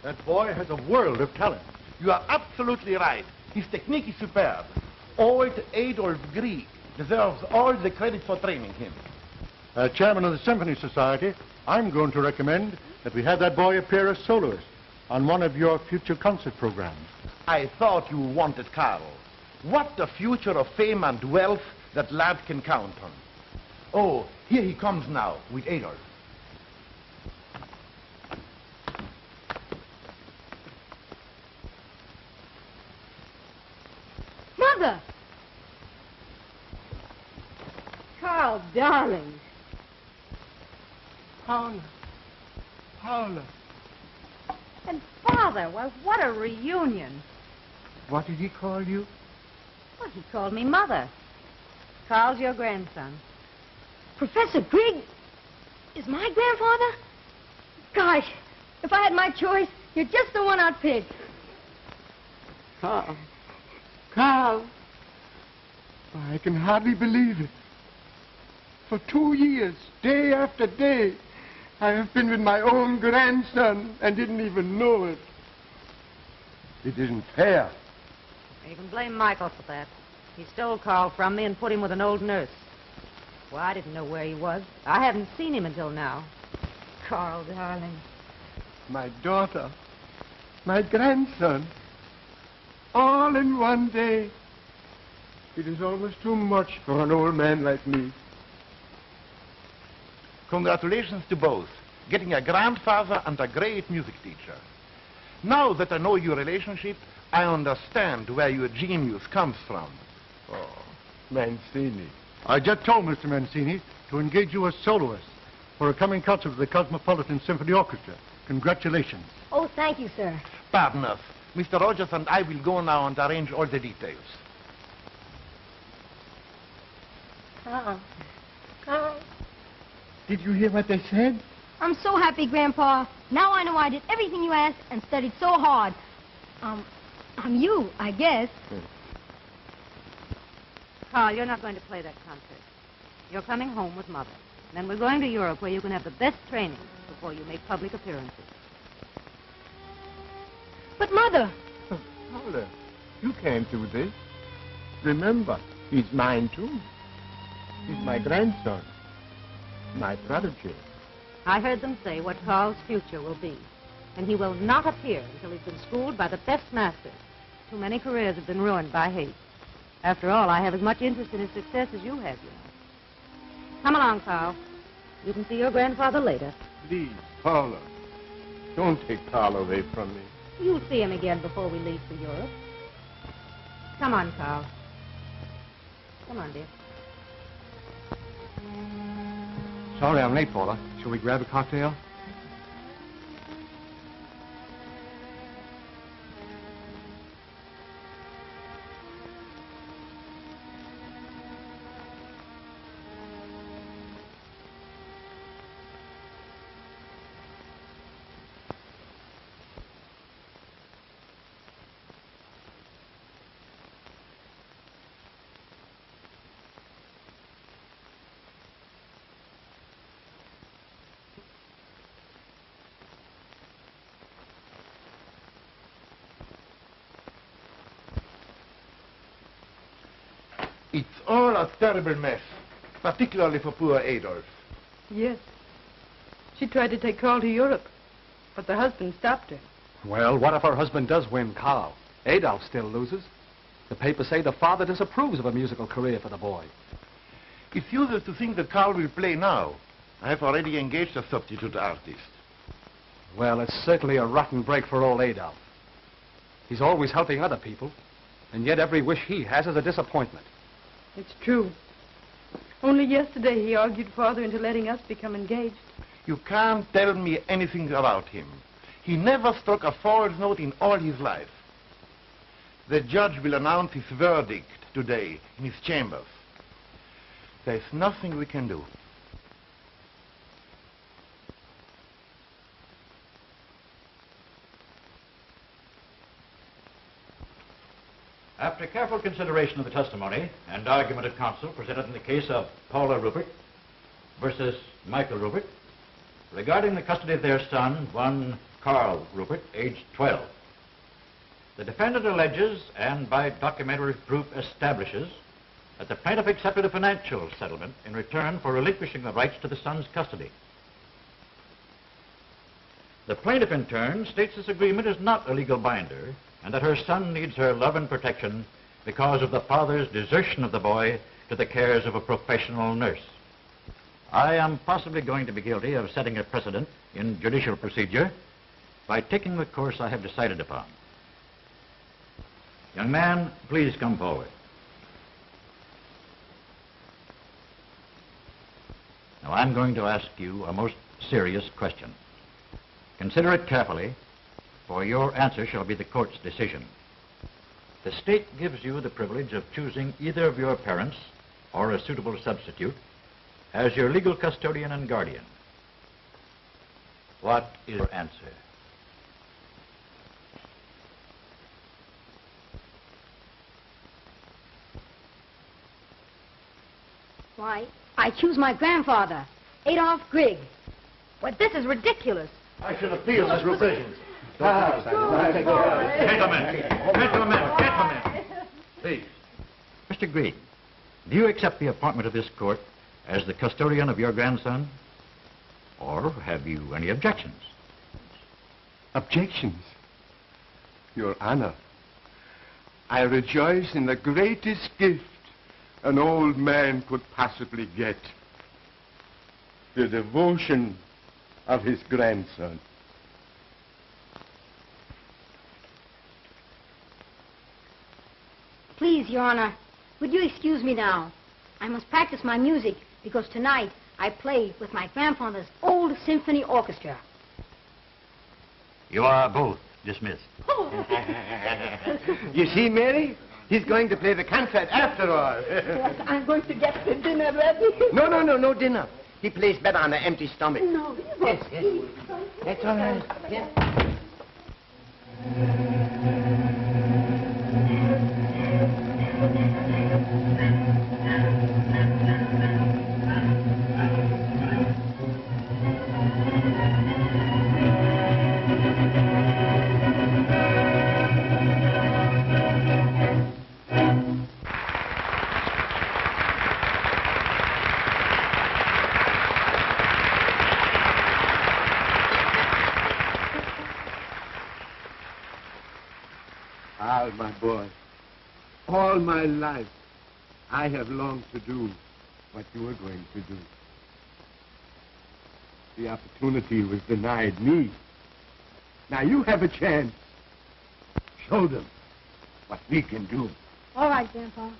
[SPEAKER 5] That boy has a world of talent. You are absolutely right. His technique is superb. Old Adolf Grieg deserves all the credit for training him.
[SPEAKER 17] As chairman of the Symphony Society, I'm going to recommend that we have that boy appear as soloist on one of your future concert programs.
[SPEAKER 5] I thought you wanted Carl. What a future of fame and wealth that lad can count on. Oh, here he comes now with Adolf.
[SPEAKER 8] Mother! Carl, darling.
[SPEAKER 1] Paula. Paula.
[SPEAKER 4] And Father, well, what a reunion.
[SPEAKER 1] What did he call you?
[SPEAKER 4] Well, he called me Mother. Carl's your grandson.
[SPEAKER 8] Professor Grieg is my grandfather? Gosh, if I had my choice, you're just the one I'd pick.
[SPEAKER 1] Carl. Carl. I can hardly believe it. For 2 years, day after day, I have been with my own grandson and didn't even know it. It isn't fair.
[SPEAKER 4] You can blame Michael for that. He stole Carl from me and put him with an old nurse. Well, I didn't know where he was. I haven't seen him until now. Carl, darling.
[SPEAKER 1] My daughter. My grandson. All in one day. It is almost too much for an old man like me.
[SPEAKER 5] Congratulations to both. getting a grandfather and a great music teacher. Now that I know your relationship, I understand where your genius comes from.
[SPEAKER 1] Oh, Mancini.
[SPEAKER 17] I just told Mr. Mancini to engage you as soloist for a coming concert of the Cosmopolitan Symphony Orchestra. Congratulations.
[SPEAKER 8] Oh, thank you, sir.
[SPEAKER 5] Pardon us. Mr. Rogers and I will go now and arrange all the details.
[SPEAKER 8] Carl. Carl.
[SPEAKER 1] Did you hear what they said?
[SPEAKER 8] I'm so happy, Grandpa. Now I know I did everything you asked and studied so hard. I'm you, I guess.
[SPEAKER 4] Carl, you're not going to play that concert. You're coming home with Mother. Then we're going to Europe where you can have the best training before you make public appearances.
[SPEAKER 8] But, Mother...
[SPEAKER 1] Paula, you can't do this. Remember, he's mine, too. He's my grandson. My prodigy.
[SPEAKER 4] I heard them say what Carl's future will be. And he will not appear until he's been schooled by the best masters. Too many careers have been ruined by hate. After all, I have as much interest in his success as you have, you know. Come along, Carl. You can see your grandfather later.
[SPEAKER 1] Please, Paula, don't take Carl away from me.
[SPEAKER 4] You'll see him again before we leave for Europe. Come on, Carl. Come on, dear.
[SPEAKER 11] Sorry I'm late, Paula. Shall we grab a cocktail?
[SPEAKER 5] It's all a terrible mess, particularly for poor Adolf.
[SPEAKER 9] Yes. She tried to take Carl to Europe, but the husband stopped her.
[SPEAKER 11] Well, what if her husband does win Carl? Adolf still loses. The papers say the father disapproves of a musical career for the boy.
[SPEAKER 5] It's useless to think that Carl will play now. I have already engaged a substitute artist.
[SPEAKER 11] Well, it's certainly a rotten break for old Adolf. He's always helping other people, and yet every wish he has is a disappointment.
[SPEAKER 9] It's true. Only yesterday he argued Father into letting us become engaged.
[SPEAKER 5] You can't tell me anything about him. He never struck a false note in all his life. The judge will announce his verdict today in his chambers. There's nothing we can do.
[SPEAKER 18] After careful consideration of the testimony and argument of counsel presented in the case of Paula Rupert versus Michael Rupert, regarding the custody of their son, one Carl Rupert, aged 12, the defendant alleges, and by documentary proof establishes, that the plaintiff accepted a financial settlement in return for relinquishing the rights to the son's custody. The plaintiff, in turn, states this agreement is not a legal binder, and that her son needs her love and protection because of the father's desertion of the boy to the cares of a professional nurse. I am possibly going to be guilty of setting a precedent in judicial procedure by taking the course I have decided upon. Young man, please come forward. Now, I'm going to ask you a most serious question. Consider it carefully, for your answer shall be the court's decision. The state gives you the privilege of choosing either of your parents or a suitable substitute as your legal custodian and guardian. What is your answer?
[SPEAKER 8] Why, I choose my grandfather, Adolf Grieg. But this is ridiculous.
[SPEAKER 5] I should appeal this revision.
[SPEAKER 18] Gentlemen. Please. Mr. Grieg, do you accept the appointment of this court as the custodian of your grandson? Or have you any objections?
[SPEAKER 1] Objections? Your Honor, I rejoice in the greatest gift an old man could possibly get. The devotion of his grandson.
[SPEAKER 8] Please, Your Honor, would you excuse me now? I must practice my music because tonight I play with my grandfather's old symphony orchestra.
[SPEAKER 18] You are both dismissed.
[SPEAKER 2] You see, Mary? He's going to play the concert after all.
[SPEAKER 16] Yes, I'm going to get the dinner ready.
[SPEAKER 2] No dinner. He plays better on an empty stomach.
[SPEAKER 16] No, we won't eat.
[SPEAKER 2] That's all right. Yes. Al, my boy, all my life I have longed to do what you are going to do. The opportunity was denied me. Now you have a chance. Show them what we can do.
[SPEAKER 8] All right, Grandpa.